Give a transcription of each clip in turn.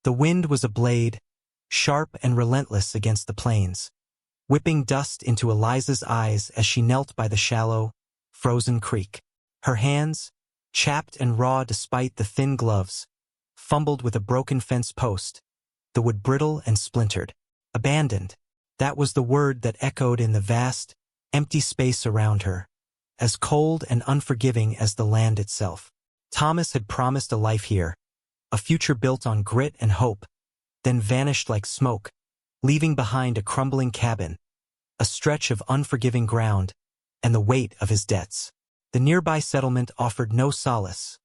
The wind was a blade, sharp and relentless against the plains, whipping dust into Eliza's eyes as she knelt by the shallow, frozen creek. Her hands, chapped and raw despite the thin gloves, fumbled with a broken fence post, the wood brittle and splintered. Abandoned. That was the word that echoed in the vast, empty space around her, as cold and unforgiving as the land itself. Thomas had promised a life here, a future built on grit and hope, then vanished like smoke, leaving behind a crumbling cabin, a stretch of unforgiving ground, and the weight of his debts. The nearby settlement offered no solace,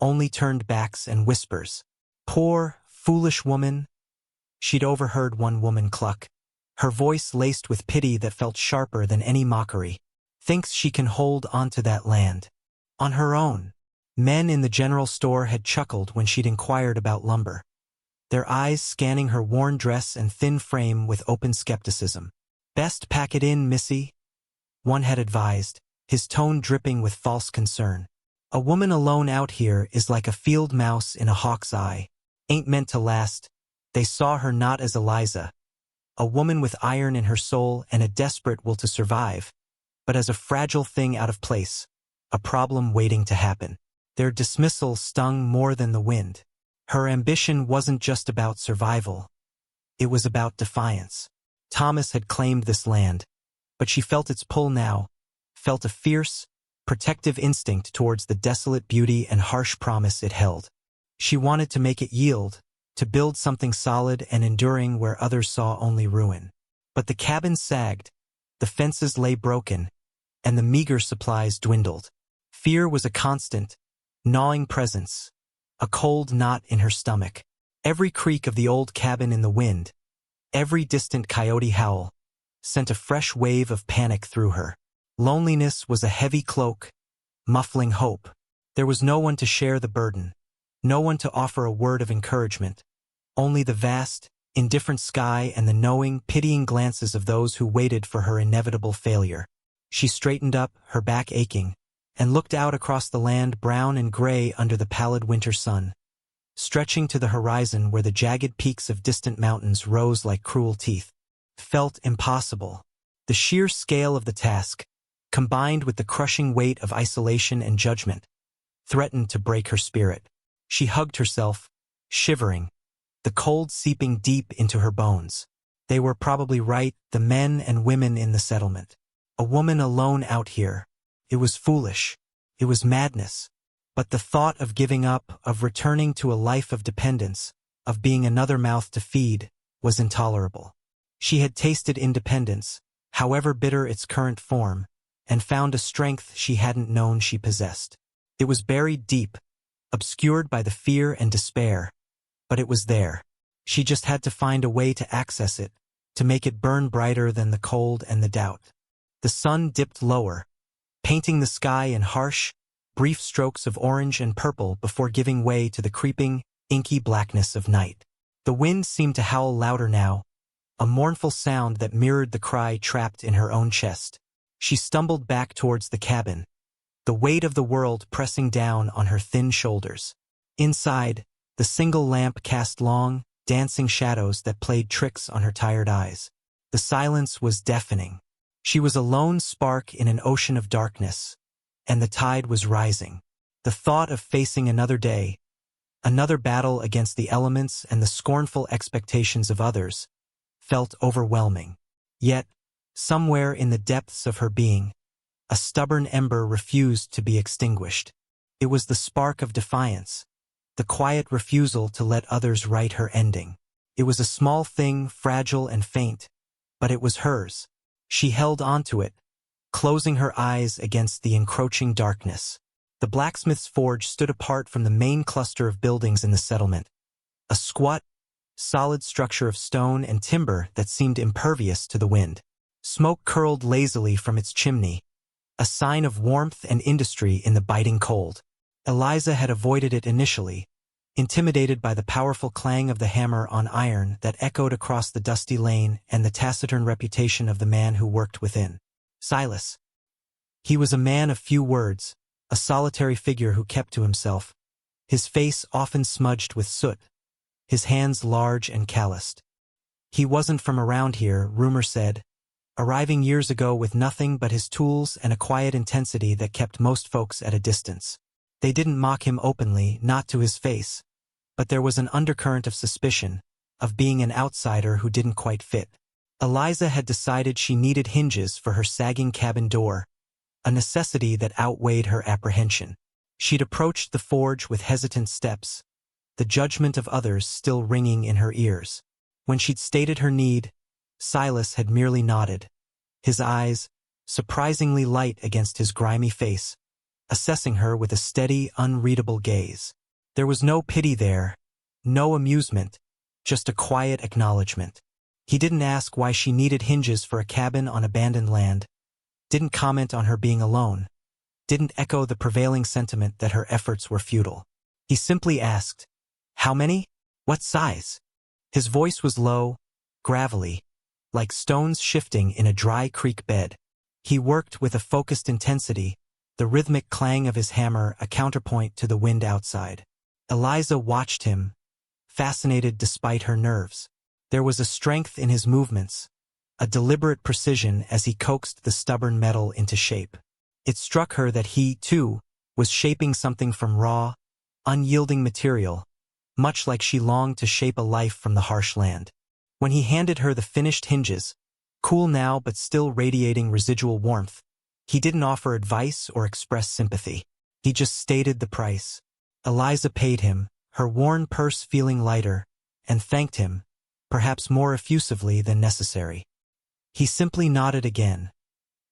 only turned backs and whispers. Poor, foolish woman, she'd overheard one woman cluck, her voice laced with pity that felt sharper than any mockery. Thinks she can hold onto that land. On her own. Men in the general store had chuckled when she'd inquired about lumber, their eyes scanning her worn dress and thin frame with open skepticism. Best pack it in, missy, one had advised, his tone dripping with false concern. A woman alone out here is like a field mouse in a hawk's eye. Ain't meant to last. They saw her not as Eliza, a woman with iron in her soul and a desperate will to survive, but as a fragile thing out of place, a problem waiting to happen. Their dismissal stung more than the wind. Her ambition wasn't just about survival. It was about defiance. Thomas had claimed this land, but she felt its pull now, felt a fierce, protective instinct towards the desolate beauty and harsh promise it held. She wanted to make it yield, to build something solid and enduring where others saw only ruin. But the cabin sagged, the fences lay broken, and the meager supplies dwindled. Fear was a constant, gnawing presence, a cold knot in her stomach. Every creak of the old cabin in the wind, every distant coyote howl, sent a fresh wave of panic through her. Loneliness was a heavy cloak, muffling hope. There was no one to share the burden, no one to offer a word of encouragement, only the vast, indifferent sky and the knowing, pitying glances of those who waited for her inevitable failure. She straightened up, her back aching, and looked out across the land brown and gray under the pallid winter sun, stretching to the horizon where the jagged peaks of distant mountains rose like cruel teeth. Felt impossible. The sheer scale of the task, combined with the crushing weight of isolation and judgment, threatened to break her spirit. She hugged herself, shivering, the cold seeping deep into her bones. They were probably right, the men and women in the settlement. A woman alone out here. It was foolish. It was madness. But the thought of giving up, of returning to a life of dependence, of being another mouth to feed, was intolerable. She had tasted independence, however bitter its current form, and found a strength she hadn't known she possessed. It was buried deep, obscured by the fear and despair, but it was there. She just had to find a way to access it, to make it burn brighter than the cold and the doubt. The sun dipped lower, painting the sky in harsh, brief strokes of orange and purple before giving way to the creeping, inky blackness of night. The wind seemed to howl louder now, a mournful sound that mirrored the cry trapped in her own chest. She stumbled back towards the cabin, the weight of the world pressing down on her thin shoulders. Inside, the single lamp cast long, dancing shadows that played tricks on her tired eyes. The silence was deafening. She was a lone spark in an ocean of darkness, and the tide was rising. The thought of facing another day, another battle against the elements and the scornful expectations of others, felt overwhelming. Yet, somewhere in the depths of her being, a stubborn ember refused to be extinguished. It was the spark of defiance, the quiet refusal to let others write her ending. It was a small thing, fragile and faint, but it was hers. She held onto it, closing her eyes against the encroaching darkness. The blacksmith's forge stood apart from the main cluster of buildings in the settlement, a squat, solid structure of stone and timber that seemed impervious to the wind. Smoke curled lazily from its chimney, a sign of warmth and industry in the biting cold. Eliza had avoided it initially, intimidated by the powerful clang of the hammer on iron that echoed across the dusty lane and the taciturn reputation of the man who worked within. Silas. He was a man of few words, a solitary figure who kept to himself, his face often smudged with soot, his hands large and calloused. He wasn't from around here, rumor said, arriving years ago with nothing but his tools and a quiet intensity that kept most folks at a distance. They didn't mock him openly, not to his face, but there was an undercurrent of suspicion, of being an outsider who didn't quite fit. Eliza had decided she needed hinges for her sagging cabin door, a necessity that outweighed her apprehension. She'd approached the forge with hesitant steps, the judgment of others still ringing in her ears. When she'd stated her need, Silas had merely nodded, his eyes, surprisingly light against his grimy face, assessing her with a steady, unreadable gaze. There was no pity there, no amusement, just a quiet acknowledgement. He didn't ask why she needed hinges for a cabin on abandoned land, didn't comment on her being alone, didn't echo the prevailing sentiment that her efforts were futile. He simply asked, "How many? What size?" His voice was low, gravelly, like stones shifting in a dry creek bed. He worked with a focused intensity, the rhythmic clang of his hammer a counterpoint to the wind outside. Eliza watched him, fascinated despite her nerves. There was a strength in his movements, a deliberate precision as he coaxed the stubborn metal into shape. It struck her that he, too, was shaping something from raw, unyielding material, much like she longed to shape a life from the harsh land. When he handed her the finished hinges, cool now but still radiating residual warmth, he didn't offer advice or express sympathy. He just stated the price. Eliza paid him, her worn purse feeling lighter, and thanked him, perhaps more effusively than necessary. He simply nodded again,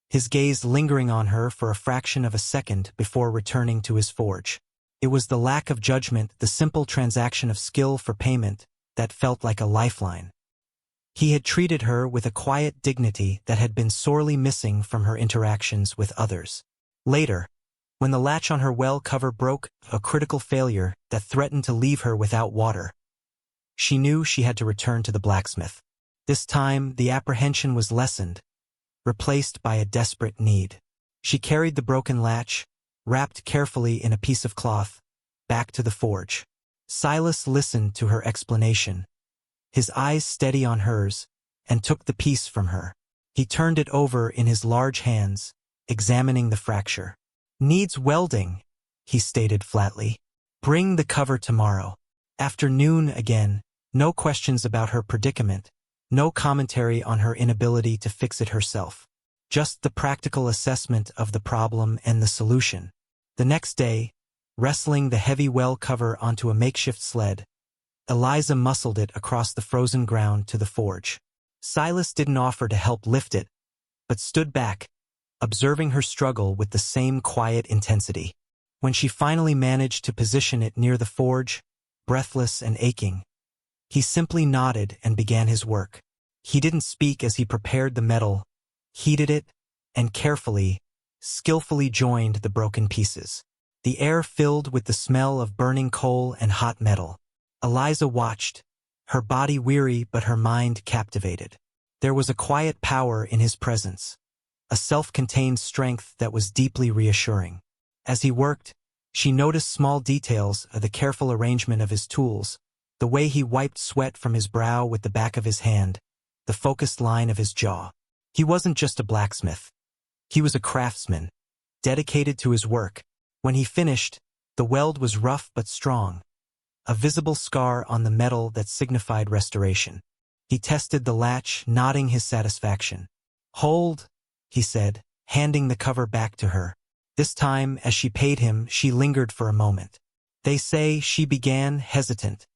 his gaze lingering on her for a fraction of a second before returning to his forge. It was the lack of judgment, the simple transaction of skill for payment, that felt like a lifeline. He had treated her with a quiet dignity that had been sorely missing from her interactions with others. Later, when the latch on her well cover broke, a critical failure that threatened to leave her without water, she knew she had to return to the blacksmith. This time, the apprehension was lessened, replaced by a desperate need. She carried the broken latch, wrapped carefully in a piece of cloth, back to the forge. Silas listened to her explanation, his eyes steady on hers, and took the piece from her. He turned it over in his large hands, examining the fracture. "Needs welding," he stated flatly. "Bring the cover tomorrow." Afternoon again, no questions about her predicament, no commentary on her inability to fix it herself. Just the practical assessment of the problem and the solution. The next day, wrestling the heavy well cover onto a makeshift sled, Eliza muscled it across the frozen ground to the forge. Silas didn't offer to help lift it, but stood back, observing her struggle with the same quiet intensity. When she finally managed to position it near the forge, breathless and aching, he simply nodded and began his work. He didn't speak as he prepared the metal, heated it, and carefully, skillfully joined the broken pieces. The air filled with the smell of burning coal and hot metal. Eliza watched, her body weary but her mind captivated. There was a quiet power in his presence, a self-contained strength that was deeply reassuring. As he worked, she noticed small details of the careful arrangement of his tools, the way he wiped sweat from his brow with the back of his hand, the focused line of his jaw. He wasn't just a blacksmith. He was a craftsman, dedicated to his work. When he finished, the weld was rough but strong, a visible scar on the metal that signified restoration. He tested the latch, nodding his satisfaction. "Hold," he said, handing the cover back to her. This time, as she paid him, she lingered for a moment. "They say," she began, hesitant,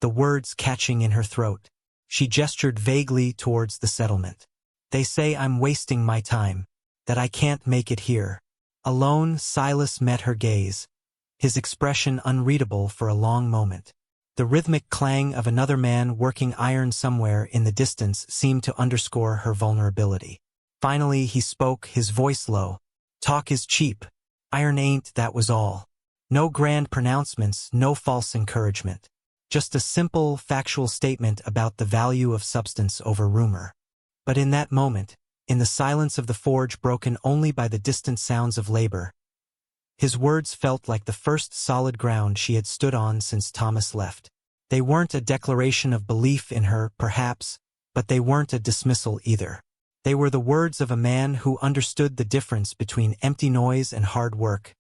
the words catching in her throat. She gestured vaguely towards the settlement. "They say I'm wasting my time, that I can't make it here." Alone, Silas met her gaze, his expression unreadable for a long moment. The rhythmic clang of another man working iron somewhere in the distance seemed to underscore her vulnerability. Finally, he spoke, his voice low. "Talk is cheap. Iron ain't, that was all. No grand pronouncements, no false encouragement. Just a simple, factual statement about the value of substance over rumor." But in that moment, in the silence of the forge broken only by the distant sounds of labor, his words felt like the first solid ground she had stood on since Thomas left. They weren't a declaration of belief in her, perhaps, but they weren't a dismissal either. They were the words of a man who understood the difference between empty noise and hard work,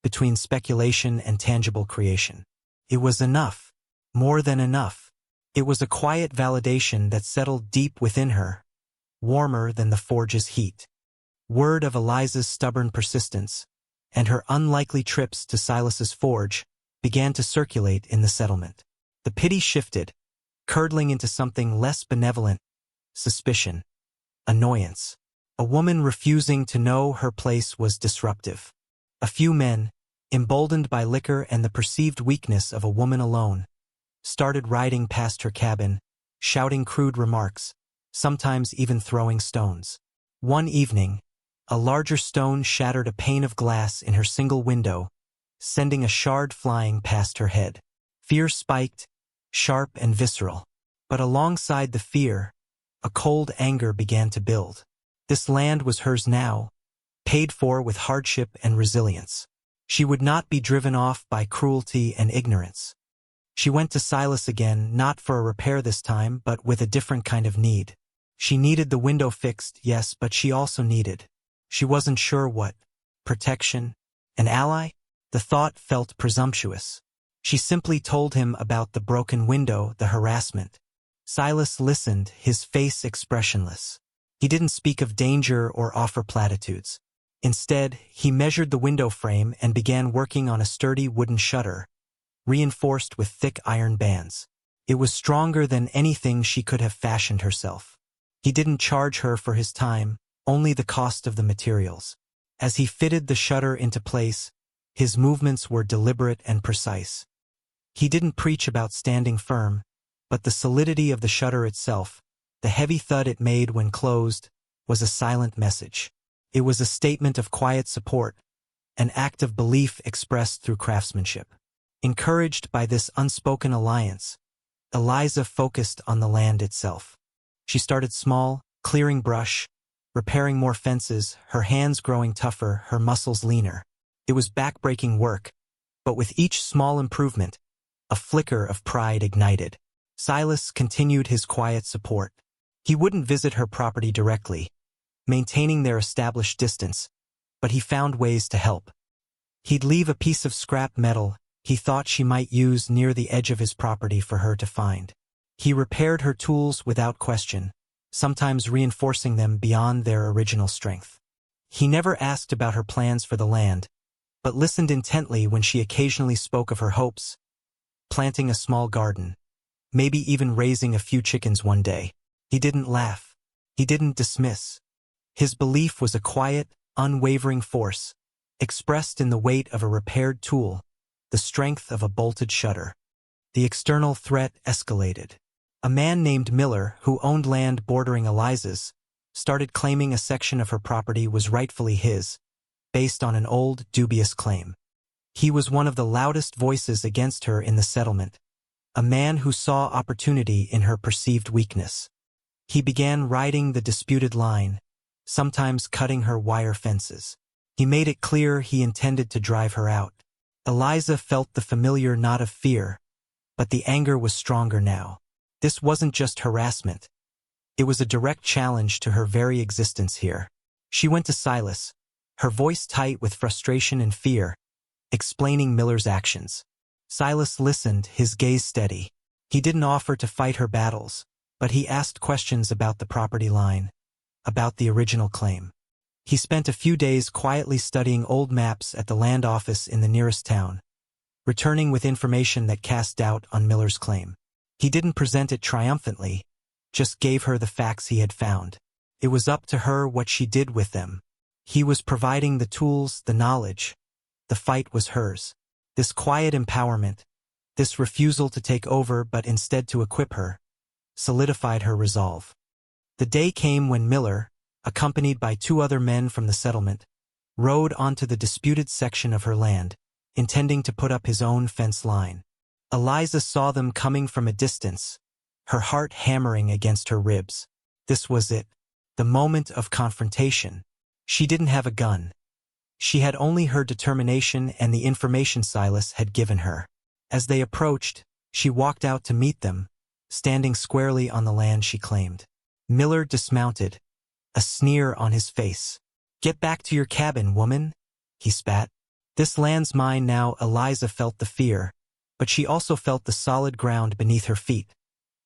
between speculation and tangible creation. It was enough, more than enough. It was a quiet validation that settled deep within her, warmer than the forge's heat. Word of Eliza's stubborn persistence, and her unlikely trips to Silas's forge, began to circulate in the settlement. The pity shifted, curdling into something less benevolent: suspicion, annoyance. A woman refusing to know her place was disruptive. A few men, emboldened by liquor and the perceived weakness of a woman alone, started riding past her cabin, shouting crude remarks, sometimes even throwing stones. One evening, a larger stone shattered a pane of glass in her single window, sending a shard flying past her head. Fear spiked, sharp and visceral. But alongside the fear, a cold anger began to build. This land was hers now, paid for with hardship and resilience. She would not be driven off by cruelty and ignorance. She went to Silas again, not for a repair this time, but with a different kind of need. She needed the window fixed, yes, but she also needed. She wasn't sure what. Protection? An ally? The thought felt presumptuous. She simply told him about the broken window, the harassment. Silas listened, his face expressionless. He didn't speak of danger or offer platitudes. Instead, he measured the window frame and began working on a sturdy wooden shutter, reinforced with thick iron bands. It was stronger than anything she could have fashioned herself. He didn't charge her for his time, only the cost of the materials. As he fitted the shutter into place, his movements were deliberate and precise. He didn't preach about standing firm, but the solidity of the shutter itself, the heavy thud it made when closed, was a silent message. It was a statement of quiet support, an act of belief expressed through craftsmanship. Encouraged by this unspoken alliance, Eliza focused on the land itself. She started small, clearing brush, repairing more fences, her hands growing tougher, her muscles leaner. It was backbreaking work, but with each small improvement, a flicker of pride ignited. Silas continued his quiet support. He wouldn't visit her property directly, maintaining their established distance, but he found ways to help. He'd leave a piece of scrap metal he thought she might use near the edge of his property for her to find. He repaired her tools without question, sometimes reinforcing them beyond their original strength. He never asked about her plans for the land, but listened intently when she occasionally spoke of her hopes: planting a small garden, maybe even raising a few chickens one day. He didn't laugh. He didn't dismiss. His belief was a quiet, unwavering force, expressed in the weight of a repaired tool, the strength of a bolted shutter. The external threat escalated. A man named Miller, who owned land bordering Eliza's, started claiming a section of her property was rightfully his, based on an old, dubious claim. He was one of the loudest voices against her in the settlement, a man who saw opportunity in her perceived weakness. He began riding the disputed line, sometimes cutting her wire fences. He made it clear he intended to drive her out. Eliza felt the familiar knot of fear, but the anger was stronger now. This wasn't just harassment. It was a direct challenge to her very existence here. She went to Silas, her voice tight with frustration and fear, explaining Miller's actions. Silas listened, his gaze steady. He didn't offer to fight her battles, but he asked questions about the property line, about the original claim. He spent a few days quietly studying old maps at the land office in the nearest town, returning with information that cast doubt on Miller's claim. He didn't present it triumphantly, just gave her the facts he had found. It was up to her what she did with them. He was providing the tools, the knowledge. The fight was hers. This quiet empowerment, this refusal to take over but instead to equip her, solidified her resolve. The day came when Miller, accompanied by 2 other men from the settlement, rode onto the disputed section of her land, intending to put up his own fence line. Eliza saw them coming from a distance, her heart hammering against her ribs. This was it, the moment of confrontation. She didn't have a gun. She had only her determination and the information Silas had given her. As they approached, She walked out to meet them, standing squarely on the land she claimed. Miller dismounted, a sneer on his face. "Get back to your cabin, woman," he spat. "This land's mine now." Eliza felt the fear, but she also felt the solid ground beneath her feet,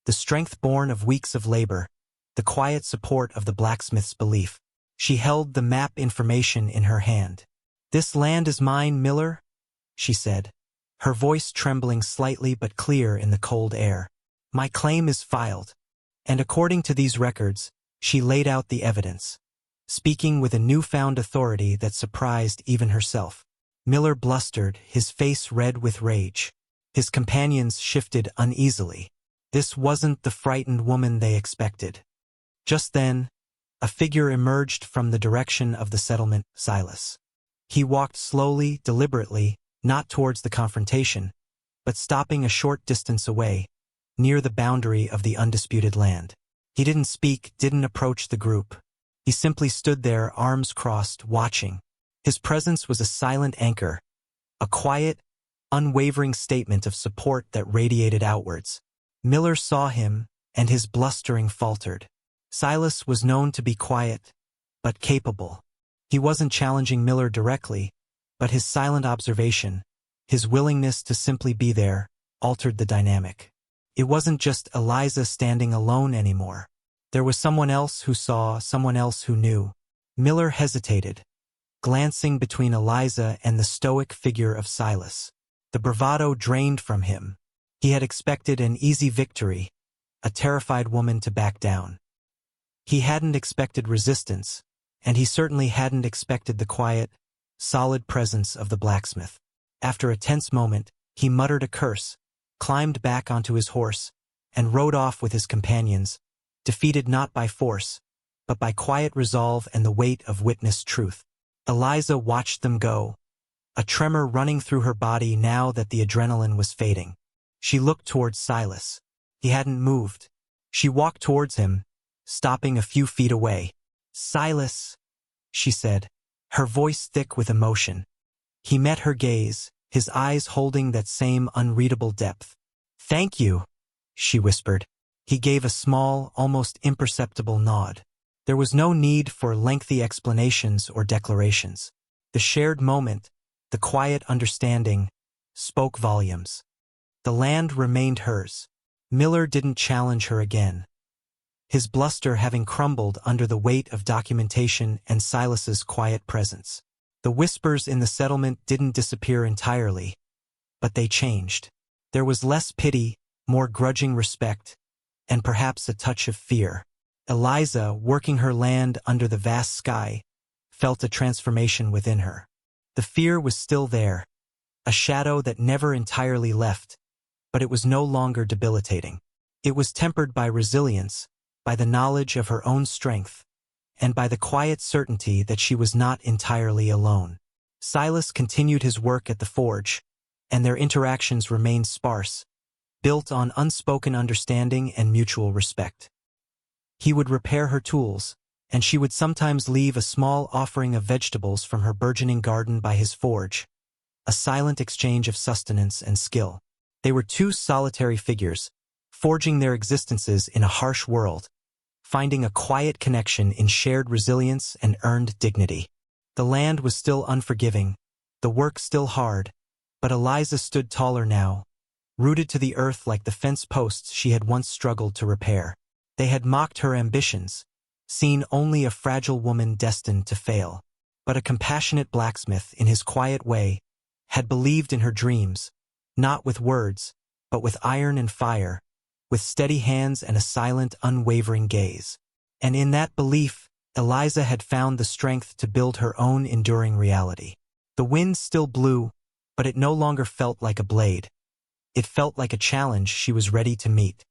the strength born of weeks of labor, the quiet support of the blacksmith's belief. She held the map information in her hand. "This land is mine, Miller," she said, her voice trembling slightly but clear in the cold air. "My claim is filed." And according to these records, she laid out the evidence, speaking with a newfound authority that surprised even herself. Miller blustered, his face red with rage. His companions shifted uneasily. This wasn't the frightened woman they expected. Just then, a figure emerged from the direction of the settlement, Silas. He walked slowly, deliberately, not towards the confrontation, but stopping a short distance away, near the boundary of the undisputed land. He didn't speak, didn't approach the group. He simply stood there, arms crossed, watching. His presence was a silent anchor, a quiet, unwavering statement of support that radiated outwards. Miller saw him, and his blustering faltered. Silas was known to be quiet, but capable. He wasn't challenging Miller directly, but his silent observation, his willingness to simply be there, altered the dynamic. It wasn't just Eliza standing alone anymore. There was someone else who saw, someone else who knew. Miller hesitated, glancing between Eliza and the stoic figure of Silas. The bravado drained from him. He had expected an easy victory, a terrified woman to back down. He hadn't expected resistance, and he certainly hadn't expected the quiet, solid presence of the blacksmith. After a tense moment, he muttered a curse, climbed back onto his horse, and rode off with his companions, defeated not by force, but by quiet resolve and the weight of witnessed truth. Eliza watched them go, a tremor running through her body now that the adrenaline was fading. She looked towards Silas. He hadn't moved. She walked towards him, stopping a few feet away. "Silas," she said, her voice thick with emotion. He met her gaze, his eyes holding that same unreadable depth. "Thank you," she whispered. He gave a small, almost imperceptible nod. There was no need for lengthy explanations or declarations. The shared moment, the quiet understanding, spoke volumes. The land remained hers. Miller didn't challenge her again, his bluster having crumbled under the weight of documentation and Silas's quiet presence. The whispers in the settlement didn't disappear entirely, but they changed. There was less pity, more grudging respect, and perhaps a touch of fear. Eliza, working her land under the vast sky, felt a transformation within her. The fear was still there, a shadow that never entirely left, but it was no longer debilitating. It was tempered by resilience, by the knowledge of her own strength, and by the quiet certainty that she was not entirely alone. Silas continued his work at the forge, and their interactions remained sparse, built on unspoken understanding and mutual respect. He would repair her tools, and she would sometimes leave a small offering of vegetables from her burgeoning garden by his forge, a silent exchange of sustenance and skill. They were two solitary figures, forging their existences in a harsh world, finding a quiet connection in shared resilience and earned dignity. The land was still unforgiving, the work still hard, but Eliza stood taller now, rooted to the earth like the fence posts she had once struggled to repair. They had mocked her ambitions, seen only a fragile woman destined to fail. But a compassionate blacksmith, in his quiet way, had believed in her dreams, not with words, but with iron and fire, with steady hands and a silent, unwavering gaze. And in that belief, Eliza had found the strength to build her own enduring reality. The wind still blew, but it no longer felt like a blade. It felt like a challenge she was ready to meet.